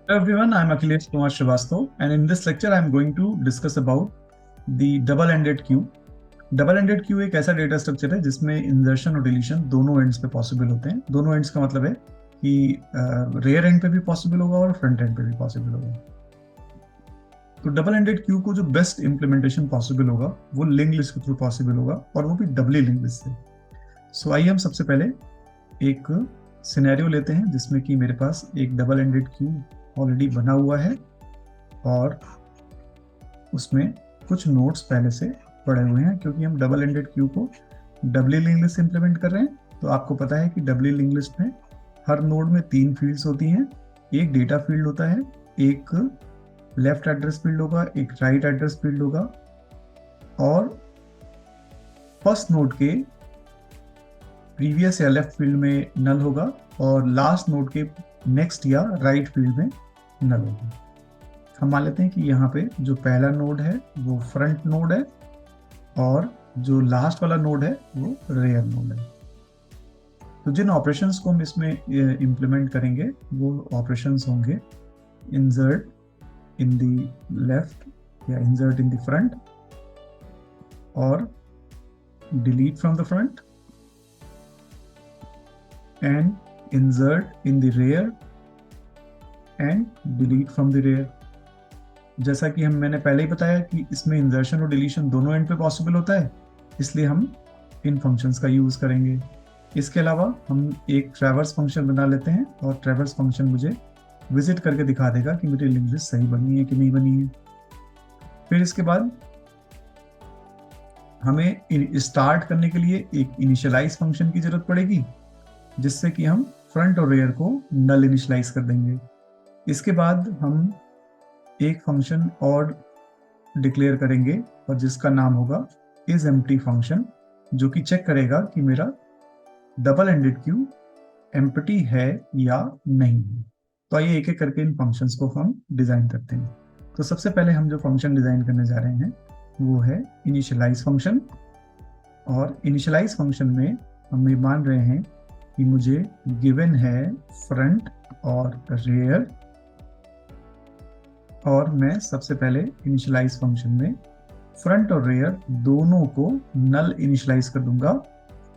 Hello everyone, I'm Akhilesh Kumar Srivastava, and in this lecture I'm going to discuss about the double-ended queue. Double-ended Q एक ऐसा data structure है जिसमें insertion और deletion दोनों ends पे possible होते हैं। दोनों एंड्स का मतलब है कि रेयर एंड पे भी पॉसिबल होगा और फ्रंट एंड पे भी पॉसिबल होगा। तो डबल-एंडेड क्यू को जो बेस्ट इंप्लीमेंटेशन पॉसिबल होगा वो लिंक लिस्ट के थ्रू पॉसिबल होगा, और वो भी डबली लिंक लिस्ट से। सो आइए हम सबसे पहले एक सिनेरियो लेते हैं जिसमें कि मेरे पास एक डबल-एंडेड क्यू ऑलरेडी बना हुआ है और उसमें कुछ नोड्स पहले से पड़े हुए हैं। क्योंकि हम डबल एंडेड क्यू को डबली लिंक लिस्ट इंप्लीमेंट कर रहे हैं, तो आपको पता है कि डबली लिंक लिस्ट में हर नोड में 3 फील्ड्स होती हैं। एक डेटा फील्ड होता है, एक लेफ्ट एड्रेस फील्ड होगा, एक राइट एड्रेस फील्ड होगा, और फर्स्ट नोड के प्रीवियस या लेफ्ट फील्ड में नल होगा और लास्ट नोड के नेक्स्ट या राइट फील्ड में नल होगा। हम मान लेते हैं कि यहाँ पे जो पहला नोड है वो फ्रंट नोड है और जो लास्ट वाला नोड है वो रेयर नोड है। तो जिन ऑपरेशंस को हम इसमें इंप्लीमेंट करेंगे वो ऑपरेशंस होंगे इंसर्ट इन द लेफ्ट या इंसर्ट इन द फ्रंट, और delete from the front, and insert in the rear and delete from the rear. जैसा कि मैंने पहले ही बताया कि इसमें इंसर्शन और डिलीशन दोनों एंड पे पॉसिबल होता है, इसलिए हम इन फंक्शंस का यूज करेंगे। इसके अलावा हम एक ट्रैवर्स फंक्शन बना लेते हैं और ट्रैवर्स फंक्शन मुझे विजिट करके दिखा देगा कि मेरी लिंक लिस्ट सही बनी है कि नहीं बनी है। फिर इसके बाद हमें स्टार्ट करने के लिए एक इनिशियलाइज फंक्शन की जरूरत पड़ेगी, जिससे कि हम फ्रंट और रेयर को नल इनिशियलाइज कर देंगे। इसके बाद हम एक फंक्शन और डिक्लेयर करेंगे और जिसका नाम होगा इज एम्प्टी फंक्शन, जो कि चेक करेगा कि मेरा डबल एंडेड क्यू एम्प्टी है या नहीं है। तो आइए एक एक करके इन फंक्शंस को हम डिजाइन करते हैं। तो सबसे पहले हम जो फंक्शन डिजाइन करने जा रहे हैं वो है इनिशियलाइज फंक्शन। और इनिशियलाइज फंक्शन में हम ये मान रहे हैं कि मुझे गिवन है फ्रंट और रेयर, और मैं सबसे पहले इनिशियलाइज फंक्शन में फ्रंट और रेयर दोनों को नल इनिशियलाइज कर दूंगा,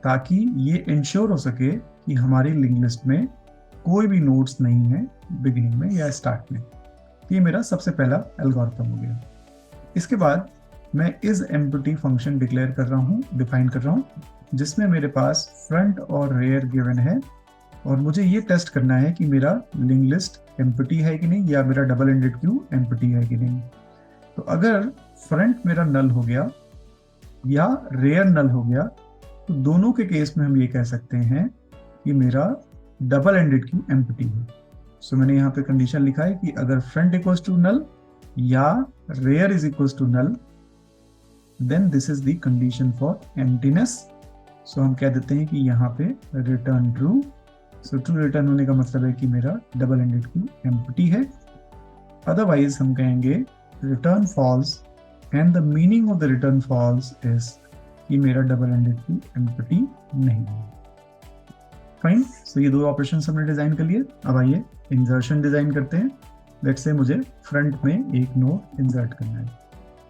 ताकि ये इंश्योर हो सके कि हमारी लिंक लिस्ट में कोई भी नोड्स नहीं है बिगिनिंग में या स्टार्ट में। ये मेरा सबसे पहला एल्गोरिथम हो गया। इसके बाद मैं इज एम्प्टी फंक्शन डिक्लेयर कर रहा हूँ, डिफाइन कर रहा हूँ, जिसमें मेरे पास फ्रंट और रेयर गिवन है, और मुझे ये टेस्ट करना है कि मेरा लिंक लिस्ट एम्प्टी है कि नहीं, या मेरा डबल एंडेड क्यू एम्प्टी है कि नहीं। तो अगर फ्रंट मेरा नल हो गया या रेयर नल हो गया, तो दोनों के केस में हम ये कह सकते हैं कि मेरा डबल एंडेड क्यू एम्प्टी है। सो मैंने यहाँ पे कंडीशन लिखा है कि अगर फ्रंट इक्वल्स टू नल या rear is equals to null, then this is the condition for emptiness. So हम कह देते हैं कि यहाँ पे return true. So true return होने का मतलब है कि मेरा डबल एंडेड क्यू एम्प्टी है। अदरवाइज हम कहेंगे return false, and the meaning of the return false is कि मेरा डबल एंडेड क्यू एम्प्टी नहीं है। फाइन। सो ये दो ऑपरेशंस हमने डिजाइन कर लिए। अब आइए इंसर्शन डिजाइन करते हैं। लेट्स से मुझे फ्रंट में एक नोड इंसर्ट करना है,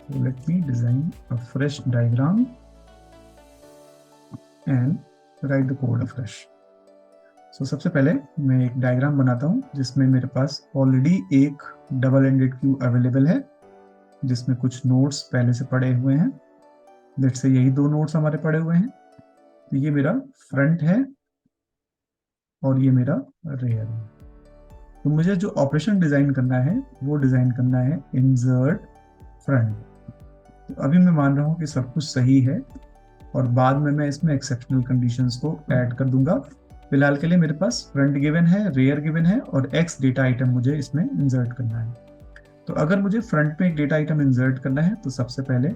तो let me design a fresh diagram and write the code afresh. So सबसे पहले मैं एक डायग्राम बनाता हूँ जिसमें मेरे पास ऑलरेडी एक डबल एंडेड क्यू अवेलेबल है, जिसमें कुछ नोड्स पहले से पड़े हुए हैं। लेट्स से यही दो नोड्स हमारे पड़े हुए हैं। तो ये मेरा फ्रंट है और ये मेरा रेयर है। तो मुझे जो ऑपरेशन डिजाइन करना है वो डिजाइन करना है इंसर्ट फ्रंट। तो अभी मैं मान रहा हूँ कि सब कुछ सही है, और बाद में मैं इसमें एक्सेप्शनल कंडीशंस को ऐड कर दूंगा। फिलहाल के लिए मेरे पास फ्रंट गिवन है, रेयर गिवन है, और एक्स डेटा आइटम मुझे इसमें इंसर्ट करना है। तो अगर मुझे फ्रंट में एक डेटा आइटम इंसर्ट करना है तो सबसे पहले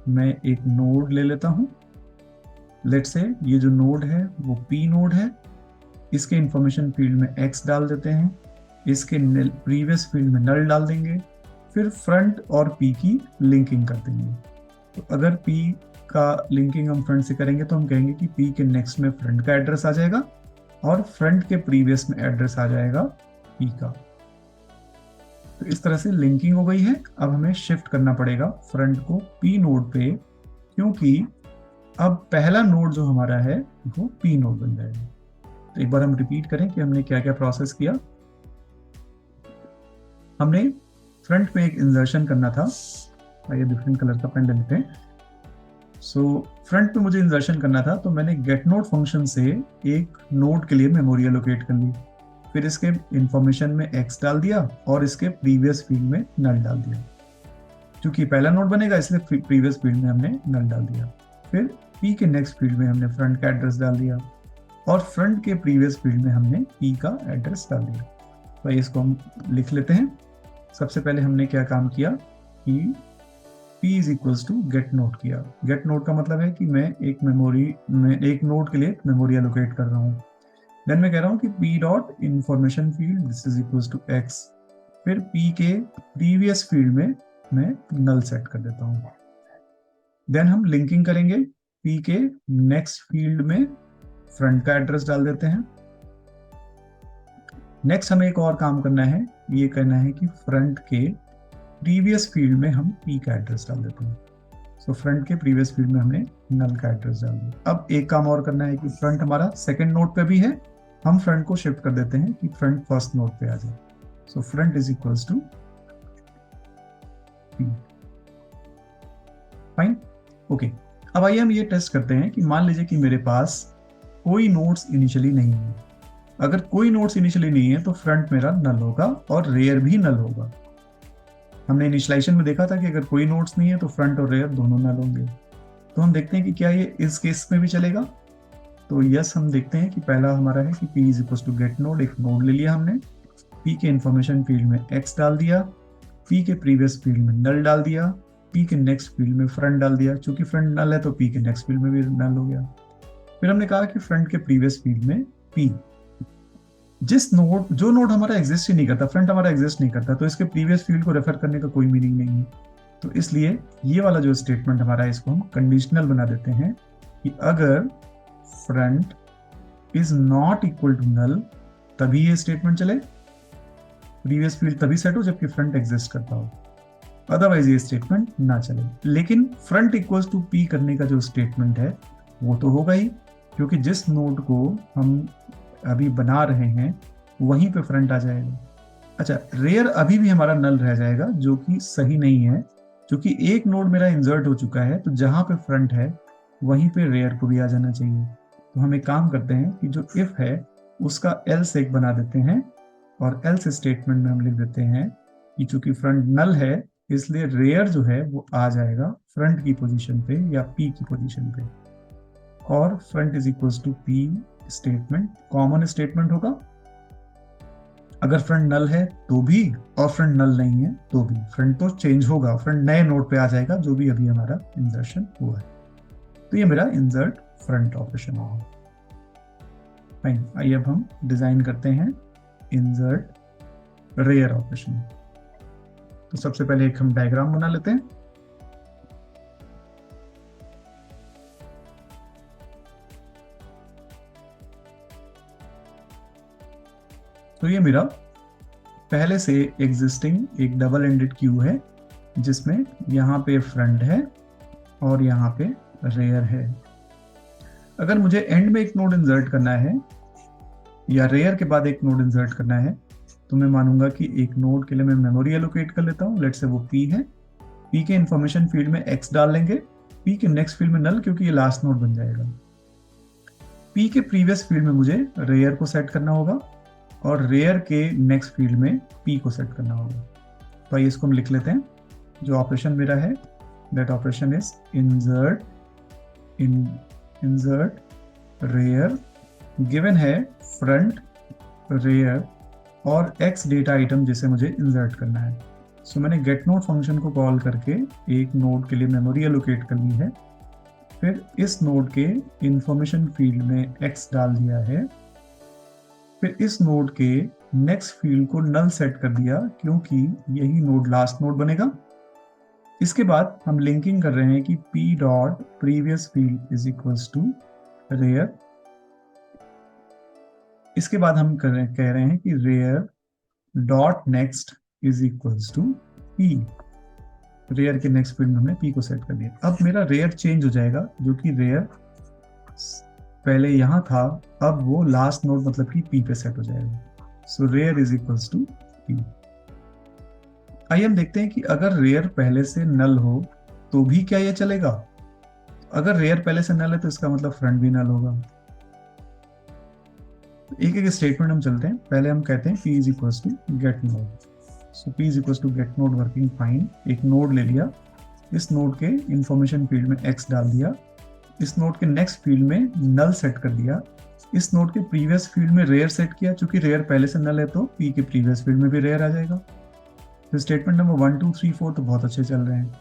मैं एक नोड ले लेता हूँ। लेट्स से ये जो नोड है वो पी नोड है। इसके इंफॉर्मेशन फील्ड में एक्स डाल देते हैं, इसके प्रीवियस फील्ड में नल डाल देंगे, फिर फ्रंट और पी की लिंकिंग कर देंगे। तो अगर पी का लिंकिंग हम फ्रंट से करेंगे तो हम कहेंगे कि पी के नेक्स्ट में फ्रंट का एड्रेस आ जाएगा और फ्रंट के प्रीवियस में एड्रेस आ जाएगा पी का। तो इस तरह से लिंकिंग हो गई है। अब हमें शिफ्ट करना पड़ेगा फ्रंट को पी नोड पे, क्योंकि अब पहला नोड जो हमारा है वो पी नोड बन जाएगा। तो एक बार हम रिपीट करें कि हमने क्या क्या प्रोसेस किया। हमने फ्रंट में एक इंसर्शन करना था, आइए डिफरेंट कलर का पेन ले लेते हैं। सो फ्रंट में मुझे इंसर्शन करना था, तो मैंने गेट नोड फंक्शन से एक नोड के लिए मेमोरी एलोकेट कर ली, फिर इसके इंफॉर्मेशन में x डाल दिया और इसके प्रीवियस फील्ड में नल डाल दिया। क्योंकि पहला नोड बनेगा इसलिए प्रीवियस फील्ड में हमने नल डाल दिया। फिर p के नेक्स्ट फील्ड में हमने फ्रंट का एड्रेस डाल दिया और फ्रंट के प्रीवियस फील्ड में हमने p का एड्रेस डाल दिया। तो इसको हम लिख लेते हैं। सबसे पहले हमने क्या काम किया कि p is equals to get node किया। गेट नोड का मतलब है कि मैं एक नोड के लिए मेमोरी एलोकेट कर रहा हूँ। देन मैं कह रहा हूँ कि p dot information field this is equals to x। फिर p के प्रीवियस फील्ड में मैं नल सेट कर देता हूँ। देन हम लिंकिंग करेंगे, p के नेक्स्ट फील्ड में फ्रंट का एड्रेस डाल देते हैं। नेक्स्ट हमें एक और काम करना है, ये करना है कि फ्रंट के प्रीवियस फील्ड में हम p का एड्रेस डाल देते हैं। सो फ्रंट के प्रीवियस फील्ड में हमने नल का एड्रेस डाल दिया। अब एक काम और करना है कि फ्रंट हमारा सेकंड नोड पे भी है, हम फ्रंट को शिफ्ट कर देते हैं कि फ्रंट फर्स्ट नोड पे आ जाए। So front is equals to p। Fine, okay. अब आइए हम ये टेस्ट करते हैं कि मान लीजिए कि मेरे पास कोई नोड्स इनिशियली नहीं है। अगर कोई नोड्स इनिशियली नहीं है तो फ्रंट मेरा नल होगा और रेयर भी नल होगा। हमने इनिशियलाइजेशन में देखा था कि अगर कोई नोड्स नहीं है तो फ्रंट और रेयर दोनों नल होंगे। तो हम देखते हैं कि क्या ये इस केस में भी चलेगा। तो यस, हम देखते हैं कि पहला हमारा है कि p is equal to get node, एक नोड ले लिया हमने, p के इंफॉर्मेशन फील्ड में x डाल दिया, p के प्रीवियस फील्ड में नल डाल दिया, p के नेक्स्ट फील्ड में फ्रंट डाल दिया। चूंकि फ्रंट नल है तो p के नेक्स्ट फील्ड में भी नल हो गया। फिर हमने कहा कि फ्रंट के प्रीवियस फील्ड में p, जो नोड हमारा एग्जिस्ट ही नहीं करता, फ्रंट हमारा एग्जिस्ट नहीं करता, तो इसके प्रीवियस फील्ड को रेफर करने का कोई मीनिंग नहीं है। तो इसलिए ये वाला जो स्टेटमेंट हमारा है इसको हम कंडीशनल बना देते हैं कि अगर front is not equal to null तभी ये स्टेटमेंट चले, प्रीवियस फील्ड तभी सेट हो जबकि फ्रंट एग्जिस्ट करता हो, अदरवाइज ये स्टेटमेंट ना चले। लेकिन फ्रंट इक्वल्स टू p करने का जो स्टेटमेंट है वो तो होगा ही, क्योंकि जिस नोड को हम अभी बना रहे हैं वहीं पे फ्रंट आ जाएगा। अच्छा, रेयर अभी भी हमारा नल रह जाएगा जो कि सही नहीं है, क्योंकि एक नोड मेरा इंसर्ट हो चुका है, तो जहां पे फ्रंट है वहीं पे रेयर को भी आ जाना चाहिए। तो हम एक काम करते हैं कि जो इफ है उसका एल्स एक बना देते हैं और एल्स स्टेटमेंट में हम लिख देते हैं कि चूंकि फ्रंट नल है इसलिए रेयर जो है वो आ जाएगा फ्रंट की पोजीशन पे या p की पोजीशन पे, और front is equals to p statement common statement होगा। अगर फ्रंट नल है तो भी और फ्रंट नल नहीं है तो भी फ्रंट तो चेंज होगा, फ्रंट नए नोड पे आ जाएगा जो भी अभी हमारा इंसर्शन हुआ है। तो ये मेरा इंसर्ट फ्रंट ऑपरेशन होगा। फाइन, आइए अब हम डिजाइन करते हैं इंसर्ट रेयर ऑपरेशन। तो सबसे पहले एक हम डायग्राम बना लेते हैं। तो ये मेरा पहले से एग्जिस्टिंग एक डबल एंडेड क्यू है जिसमें यहाँ पे फ्रंट है और यहाँ पे रेयर है। अगर मुझे एंड में एक नोड इंसर्ट करना है या रेयर के बाद एक नोड इंसर्ट करना है तो मैं मानूंगा कि एक नोड के लिए मैं मेमोरी एलोकेट कर लेता हूँ। लेट्स से वो p है, p के इंफॉर्मेशन फील्ड में x डाल लेंगे, p के नेक्स्ट फील्ड में नल, क्योंकि ये लास्ट नोड बन जाएगा। p के प्रीवियस फील्ड में मुझे रेयर को सेट करना होगा और रेयर के नेक्स्ट फील्ड में p को सेट करना होगा। तो आइए इसको हम लिख लेते हैं। जो ऑपरेशन मेरा है that operation is insert rear, given है फ्रंट रेयर और x डेटा आइटम जिसे मुझे इंसर्ट करना है। सो मैंने गेट नोड फंक्शन को कॉल करके एक नोड के लिए मेमोरी एलोकेट कर ली है, फिर इस नोड के इंफॉर्मेशन फील्ड में x डाल दिया है, फिर इस नोड के नेक्स्ट फील्ड को नल सेट कर दिया क्योंकि यही नोड लास्ट नोड बनेगा। इसके बाद हम लिंकिंग कर रहे हैं कि p dot previous field is equals to rear. इसके बाद हम कह रहे हैं कि rear dot next is equals to P. Rear के नेक्स्ट फील्ड में हमने पी को सेट कर दिया। अब मेरा रेयर चेंज हो जाएगा, जो कि रेयर पहले यहां था, अब वो लास्ट नोड मतलब कि पी पे सेट हो जाएगा। So rear is equals to P. आइए हम देखते हैं कि अगर रेयर पहले से नल हो तो भी क्या ये चलेगा। अगर रेयर पहले से नल है तो इसका मतलब फ्रंट भी नल होगा। एक एक स्टेटमेंट हम चलते हैं। पहले हम कहते हैं p is equals to get node. So p is equals to get node working fine. एक नोड ले लिया, इस नोड के इंफॉर्मेशन फील्ड में x डाल दिया, इस नोड के नेक्स्ट फील्ड में नल सेट कर दिया, इस नोड के प्रीवियस फील्ड में रेयर सेट किया। चूंकि रेयर पहले से नल है तो p के प्रीवियस फील्ड में भी रेयर आ जाएगा। तो स्टेटमेंट नंबर 1 2 3 4 तो बहुत अच्छे चल रहे हैं।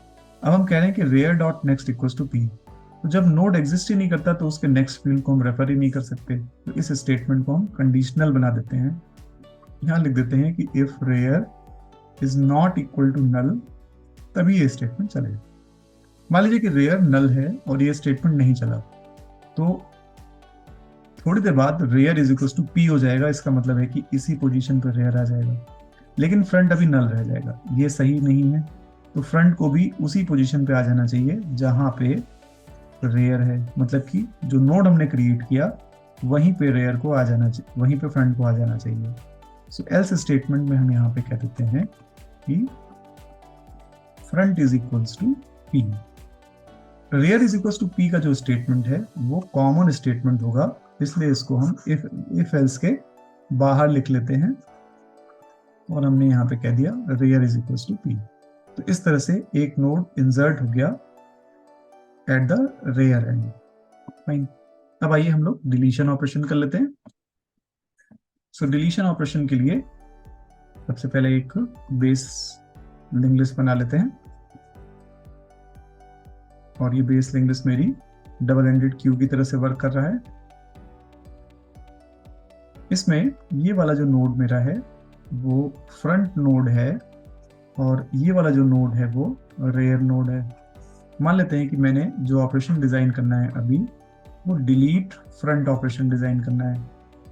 अब हम कह रहे हैं कि rear dot next equals to p। तो जब नोड एग्जिस्ट ही नहीं करता तो उसके नेक्स्ट फील्ड को हम रेफर ही नहीं कर सकते। तो इस स्टेटमेंट को हम कंडीशनल बना देते हैं। यहाँ लिख देते हैं कि if rear is not equal to null, तभी ये स्टेटमेंट चलेगा। मान लीजिए कि रेयर नल है और ये स्टेटमेंट नहीं चला, तो थोड़ी देर बाद rear is equal to P हो जाएगा। इसका मतलब है कि इसी पोजीशन पर रेयर आ जाएगा, लेकिन फ्रंट अभी नल रह जाएगा। ये सही नहीं है, तो फ्रंट को भी उसी पोजीशन पे आ जाना चाहिए जहां पे रेयर है। मतलब कि जो नोड हमने क्रिएट किया वहीं पे रेयर को आ जाना चाहिए, वहीं पे फ्रंट को आ जाना चाहिए। सो एल्स स्टेटमेंट में हम यहाँ पे कह देते हैं कि front is equals to P. Rear is equals to P का जो स्टेटमेंट है वो कॉमन स्टेटमेंट होगा, इसलिए इसको हम इफ एल्स के बाहर लिख लेते हैं और हमने यहाँ पे कह दिया rear is equals to P. तो इस तरह से एक नोड इंसर्ट हो गया at the rear end. Fine. अब आइए हम लोग डिलीशन ऑपरेशन कर लेते हैं। सो डिलीशन ऑपरेशन के लिए सबसे पहले एक बेस लिंक लिस्ट बना लेते हैं, और ये बेस लिंक लिस्ट मेरी डबल एंडेड क्यू की तरह से वर्क कर रहा है। इसमें ये वाला जो नोड मेरा है वो फ्रंट नोड है, और ये वाला जो नोड है वो रेयर नोड है। मान लेते हैं कि मैंने जो ऑपरेशन डिजाइन करना है अभी, वो डिलीट फ्रंट ऑपरेशन डिजाइन करना है।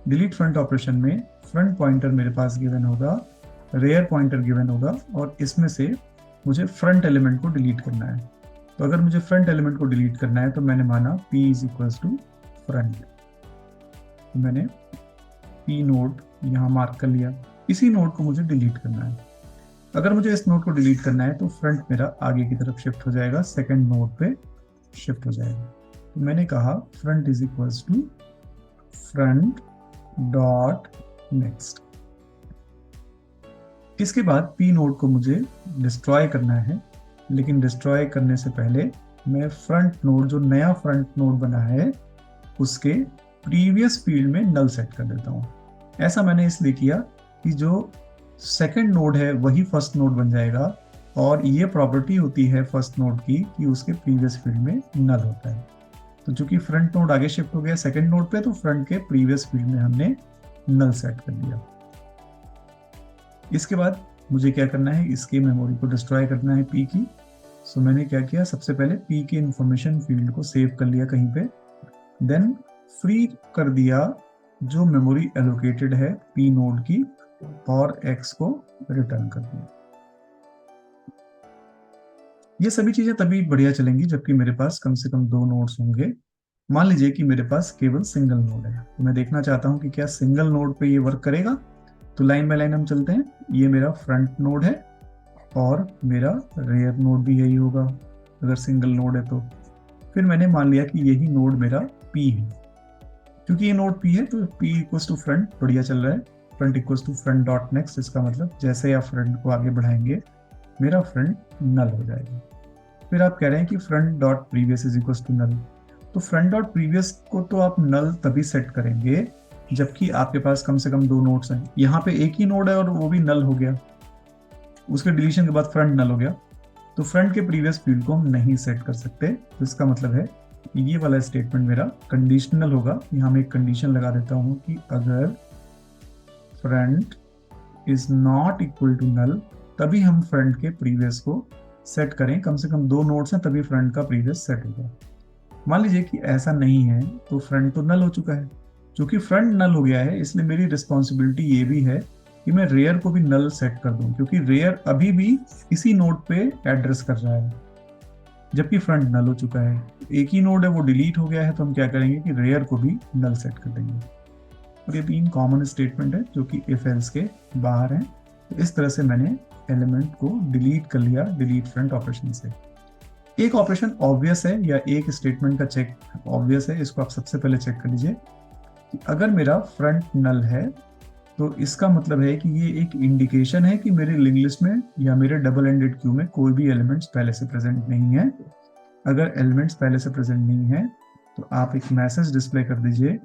डिलीट फ्रंट ऑपरेशन में फ्रंट पॉइंटर मेरे पास गिवन होगा, रेयर पॉइंटर गिवन होगा, और इसमें से मुझे फ्रंट एलिमेंट को डिलीट करना है। तो अगर मुझे फ्रंट एलिमेंट को डिलीट करना है तो मैंने माना p is equals to front. तो मैंने p नोड यहाँ मार्क कर लिया। इसी नोड को मुझे डिलीट करना है। अगर मुझे इस नोड को डिलीट करना है तो फ्रंट मेरा आगे की तरफ शिफ्ट हो जाएगा, सेकंड नोड पे शिफ्ट हो जाएगा। तो मैंने कहा front is equals to front dot next. इसके बाद p नोड को मुझे डिस्ट्रॉय करना है, लेकिन डिस्ट्रॉय करने से पहले मैं फ्रंट नोड, जो नया फ्रंट नोड बना है, उसके प्रीवियस फील्ड में नल सेट कर देता हूँ। ऐसा मैंने इसलिए किया कि जो सेकंड नोड है वही फर्स्ट नोड बन जाएगा, और ये प्रॉपर्टी होती है फर्स्ट नोड की कि उसके प्रीवियस फील्ड में नल होता है। तो चूंकि फ्रंट नोड आगे शिफ्ट हो गया सेकंड नोड पे, तो फ्रंट के प्रीवियस फील्ड में हमने नल सेट कर दिया। इसके बाद मुझे क्या करना है, इसकी मेमोरी को डिस्ट्रॉय करना है p की। सो मैंने क्या किया, सबसे पहले p के इंफॉर्मेशन फील्ड को सेव कर लिया कहीं पे, देन फ्री कर दिया जो मेमोरी एलोकेटेड है p नोड की, और x को रिटर्न कर दिया। ये सभी चीजें तभी बढ़िया चलेंगी जबकि मेरे पास कम से कम 2 नोड्स होंगे। मान लीजिए कि मेरे पास केवल सिंगल नोड है, तो मैं देखना चाहता हूं कि क्या सिंगल नोड पे ये वर्क करेगा। तो लाइन बाय लाइन हम चलते हैं। ये मेरा फ्रंट नोड है और मेरा रेयर नोड भी यही होगा अगर सिंगल नोड है तो। फिर मैंने मान लिया कि यही नोड मेरा p है। क्योंकि ये नोड p है तो p इक्वल्स टू फ्रंट बढ़िया चल रहा है। Front equals to front dot next, इसका मतलब जैसे आप फ्रंट को आगे बढ़ाएंगे मेरा फ्रंट नल हो जाएगा। फिर आप कह रहे हैं कि front dot previous is equals to null. तो फ्रंट डॉट प्रीवियस को तो आप नल तभी सेट करेंगे जबकि आपके पास कम से कम 2 नोड्स हैं। यहाँ पे एक ही नोड है और वो भी नल हो गया, उसके डिलीशन के बाद फ्रंट नल हो गया, तो फ्रंट के प्रीवियस फील्ड को हम नहीं सेट कर सकते। तो इसका मतलब है ये वाला स्टेटमेंट मेरा कंडीशनल होगा। यहाँ मैं एक कंडीशन लगा देता हूँ कि अगर front is not equal to null, तभी हम फ्रंट के प्रीवियस को सेट करें। कम से कम 2 नोड्स हैं तभी फ्रंट का प्रीवियस सेट होगा। मान लीजिए कि ऐसा नहीं है तो फ्रंट तो नल हो चूका है। क्योंकि फ्रंट नल हो गया है इसलिए मेरी रिस्पॉन्सिबिलिटी ये भी है कि मैं रेयर को भी नल सेट कर दूं, क्योंकि रेयर अभी भी इसी नोड पे एड्रेस कर रहा है जबकि फ्रंट नल हो चुका है। एक ही नोड है वो डिलीट हो गया है, तो हम क्या करेंगे कि रेयर को भी नल सेट कर देंगे। और ये 3 कॉमन स्टेटमेंट है जो कि इफ एल्स के बाहर हैं। तो इस तरह से मैंने एलिमेंट को डिलीट कर लिया डिलीट फ्रंट ऑपरेशन से। एक ऑपरेशन ऑब्वियस है या एक स्टेटमेंट का चेक ऑब्वियस है, इसको आप सबसे पहले चेक कर लीजिए कि अगर मेरा फ्रंट नल है तो इसका मतलब है कि ये एक इंडिकेशन है कि मेरे लिंक लिस्ट में या मेरे डबल एंडेड क्यू में कोई भी एलिमेंट्स पहले से प्रेजेंट नहीं है। अगर एलिमेंट्स पहले से प्रेजेंट नहीं है तो आप एक मैसेज डिस्प्ले कर दीजिए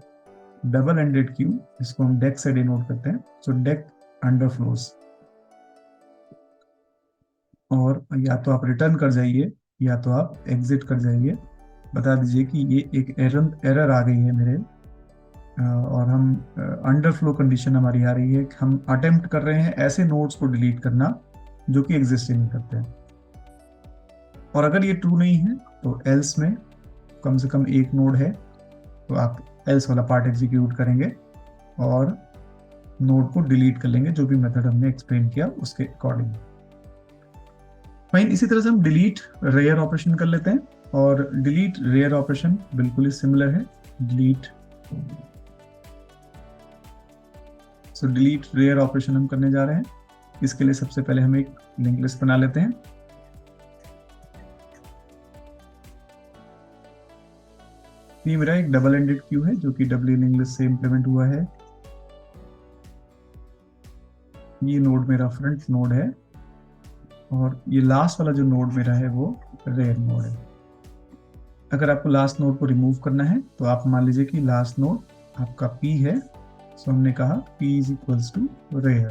डबल एंडेड क्यू, इसको हम डेक से डिनोट करते हैं, सो डेक अंडरफ्लोज। और या तो आप रिटर्न कर जाइए या तो आप एग्जिट कर जाइए, बता दीजिए कि ये एक एरर आ गई है मेरे, और हम अंडरफ्लो कंडीशन हमारी आ रही है कि हम अटेम्प्ट कर रहे हैं ऐसे नोड्स को डिलीट करना जो कि एग्जिस्ट ही नहीं करते हैं। और अगर ये ट्रू नहीं है तो एल्स में कम से कम एक नोड है, तो आप एल्स वाला पार्ट एग्जीक्यूट करेंगे और नोड को डिलीट कर लेंगे, जो भी मेथड हमने एक्सप्लेन किया उसके अकॉर्डिंग। फाइन, इसी तरह से हम डिलीट रेयर ऑपरेशन कर लेते हैं, और डिलीट रेयर ऑपरेशन बिल्कुल ही सिमिलर है डिलीट। सो डिलीट रेयर ऑपरेशन हम करने जा रहे हैं। इसके लिए सबसे पहले हम एक लिंक लिस्ट बना लेते हैं। ये मेरा एक डबल एंडेड क्यू है जो कि डब्ल्यू लिंक लिस्ट से इंप्लीमेंट हुआ है। ये नोड मेरा फ्रंट नोड है और ये लास्ट वाला जो नोड मेरा है वो रेयर नोड है। अगर आपको लास्ट नोड को रिमूव करना है तो आप मान लीजिए कि लास्ट नोड आपका P है, सो हमने कहा P is equals to rear.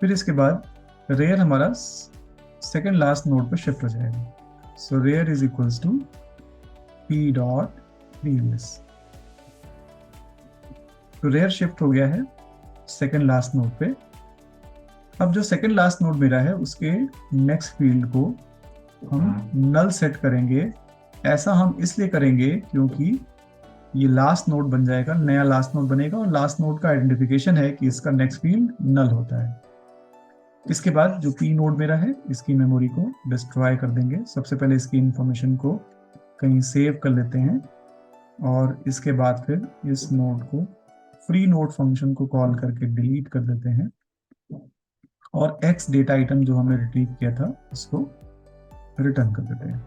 फिर इसके बाद रेयर हमारा सेकेंड लास्ट नोड पर शिफ्ट हो जाएगा, so rear is equals to P dot previous. तो रेयर शिफ्ट हो गया है सेकेंड लास्ट नोड पे। अब जो सेकेंड लास्ट नोड मेरा है उसके नेक्स्ट फील्ड को हम नल सेट करेंगे। ऐसा हम इसलिए करेंगे क्योंकि ये लास्ट नोड बन जाएगा, नया लास्ट नोड बनेगा, और लास्ट नोड का आइडेंटिफिकेशन है कि इसका नेक्स्ट फील्ड नल होता है। इसके बाद जो P नोड मेरा है इसकी मेमोरी को डिस्ट्रॉय कर देंगे। सबसे पहले इसकी इंफॉर्मेशन को कहीं सेव कर लेते हैं और इसके बाद फिर इस नोड को फ्री नोड फंक्शन को कॉल करके डिलीट कर देते हैं और X डेटा आइटम जो हमने रिट्रीव किया था उसको रिटर्न कर देते हैं।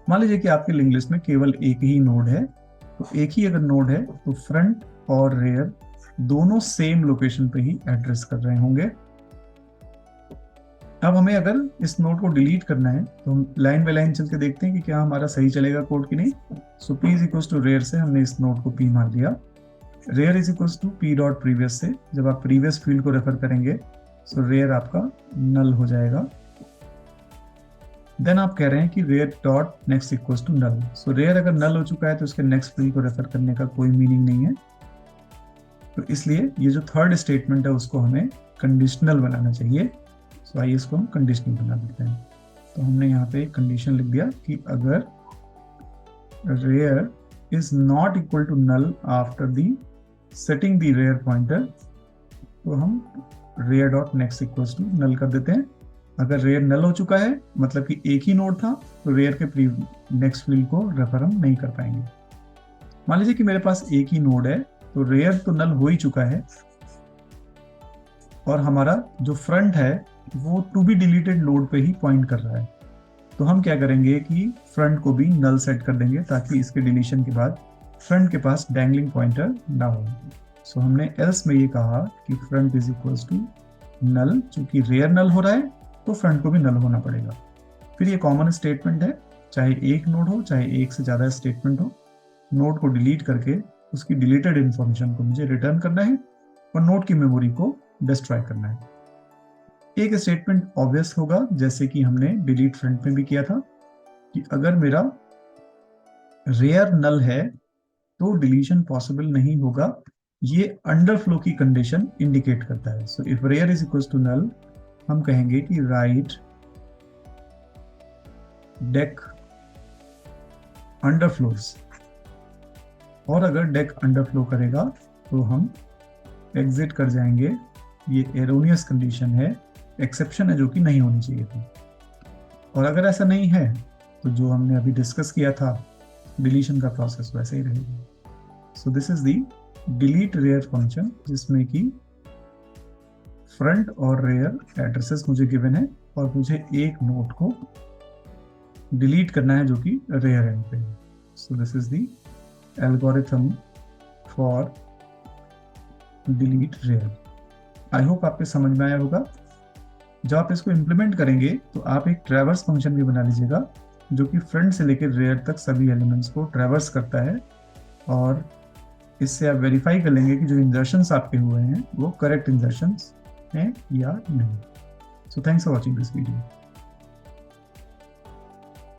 मान लीजिए कि आपके लिंक लिस्ट में केवल एक ही नोड है, तो एक ही अगर नोड है तो फ्रंट और रेयर दोनों सेम लोकेशन पे ही एड्रेस कर रहे होंगे। अब हमें अगर इस नोड को डिलीट करना है तो हम लाइन बाय लाइन चल के देखते हैं कि क्या हमारा सही चलेगा कोड की नहीं। So P is equals to rear से हमने इस नोड को P मान लिया, rear is equals to P dot previous से जब आप प्रीवियस फील्ड को रेफर करेंगे सो रेयर आपका नल हो जाएगा। देन आप कह रहे हैं कि rear dot next equals to null. So rear अगर नल हो चुका है तो उसके नेक्स्ट फील्ड को रेफर करने का कोई मीनिंग नहीं है, तो इसलिए ये जो थर्ड स्टेटमेंट है उसको हमें कंडीशनल बनाना चाहिए। सो आइए इसको हम कंडीशनल बना देते हैं। तो हमने यहाँ पे एक कंडीशन लिख दिया कि अगर rear is not equal to null after the setting the rear pointer, तो हम rear dot next equals to null कर देते हैं। अगर रेयर नल हो चुका है मतलब कि एक ही नोड था तो रेयर के नेक्स्ट फील्ड को रेफर हम नहीं कर पाएंगे। मान लीजिए कि मेरे पास एक ही नोड है तो रेयर तो नल हो ही चुका है और हमारा जो फ्रंट है वो टू बी डिलीटेड नोड पे ही पॉइंट कर रहा है, तो हम क्या करेंगे कि फ्रंट को भी नल सेट कर देंगे ताकि इसके डिलीशन के बाद फ्रंट के पास डैंगलिंग पॉइंटर ना हो। सो हमने एल्स में ये कहा कि front is equals to null, चूंकि रेयर नल हो रहा है तो फ्रंट को भी नल होना पड़ेगा। फिर ये कॉमन स्टेटमेंट है, चाहे एक नोड हो चाहे एक से ज्यादा स्टेटमेंट हो, नोड को डिलीट करके उसकी डिलीटेड इंफॉर्मेशन को मुझे रिटर्न करना है और नोड की मेमोरी को डिस्ट्रॉय करना है। एक स्टेटमेंट ऑब्वियस होगा जैसे कि हमने डिलीट फ्रंट में भी किया था कि अगर मेरा रेयर नल है तो डिलीशन पॉसिबल नहीं होगा, ये अंडरफ्लो की कंडीशन इंडिकेट करता है। So if rear is equals to null हम कहेंगे कि राइट डेक अंडरफ्लोज, और अगर डेक अंडरफ्लो करेगा तो हम एग्जिट कर जाएंगे, ये एरोनियस कंडीशन है, एक्सेप्शन है जो कि नहीं होनी चाहिए थी। और अगर ऐसा नहीं है तो जो हमने अभी डिस्कस किया था डिलीशन का प्रोसेस वैसे ही रहेगा। So this is the delete rear function, जिसमें कि फ्रंट और रेयर एड्रेसेस मुझे गिवन है और मुझे एक नोट को डिलीट करना है जो कि रेयर एंड पे है। So this is the algorithm for delete rear. I hope आपके समझ में आया होगा। जब आप इसको इम्प्लीमेंट करेंगे तो आप एक ट्रैवर्स फंक्शन भी बना लीजिएगा जो कि फ्रंट से लेकर रेयर तक सभी एलिमेंट्स को ट्रैवर्स करता है, और इससे आप वेरीफाई कर लेंगे कि जो इंजर्शंस आपके हुए हैं वो करेक्ट इंजर्शंस हैं या नहीं। So thanks for watching this video.